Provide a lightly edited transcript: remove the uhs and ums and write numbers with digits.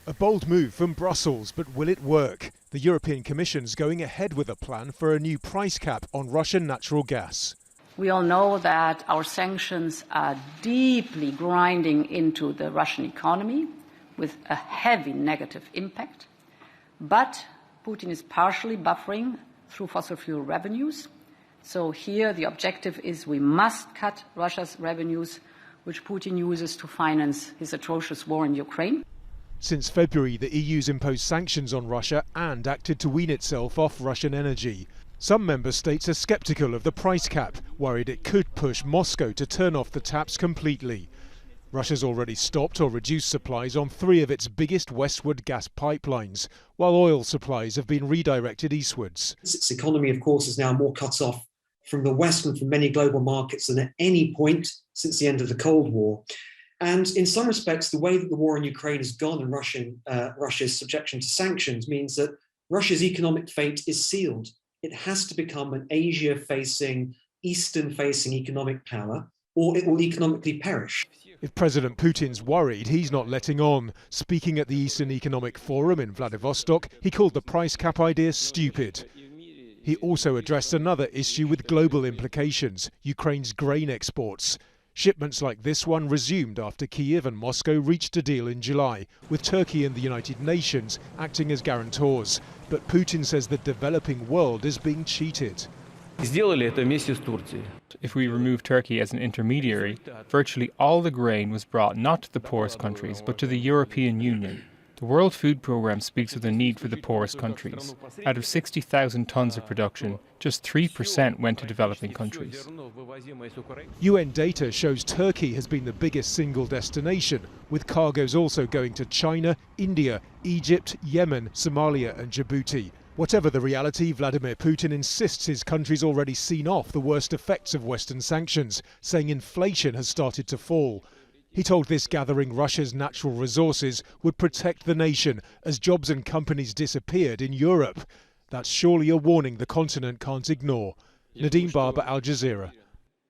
A bold move from Brussels, but will it work? The European Commission's going ahead with a plan for a new price cap on Russian natural gas. We all know that our sanctions are deeply grinding into the Russian economy with a heavy negative impact. But Putin is partially buffering through fossil fuel revenues. So here the objective is we must cut Russia's revenues, which Putin uses to finance his atrocious war in Ukraine. Since February, the EU's imposed sanctions on Russia and acted to wean itself off Russian energy. Some member states are sceptical of the price cap, worried it could push Moscow to turn off the taps completely. Russia's already stopped or reduced supplies on 3 of its biggest westward gas pipelines, while oil supplies have been redirected eastwards. Its economy, of course, is now more cut off from the West and from many global markets than at any point since the end of the Cold War. And in some respects, the way that the war in Ukraine has gone and Russia's subjection to sanctions means that Russia's economic fate is sealed. It has to become an Asia-facing, Eastern-facing economic power, or it will economically perish. If President Putin's worried, he's not letting on. Speaking at the Eastern Economic Forum in Vladivostok, he called the price cap idea stupid. He also addressed another issue with global implications, Ukraine's grain exports. Shipments like this one resumed after Kyiv and Moscow reached a deal in July, with Turkey and the United Nations acting as guarantors. But Putin says the developing world is being cheated. If we remove Turkey as an intermediary, virtually all the grain was brought not to the poorest countries, but to the European Union. The World Food Programme speaks of the need for the poorest countries. Out of 60,000 tonnes of production, just 3% went to developing countries. UN data shows Turkey has been the biggest single destination, with cargoes also going to China, India, Egypt, Yemen, Somalia and Djibouti. Whatever the reality, Vladimir Putin insists his country's already seen off the worst effects of Western sanctions, saying inflation has started to fall. He told this gathering Russia's natural resources would protect the nation as jobs and companies disappeared in Europe. That's surely a warning the continent can't ignore. Nadim, Al Jazeera.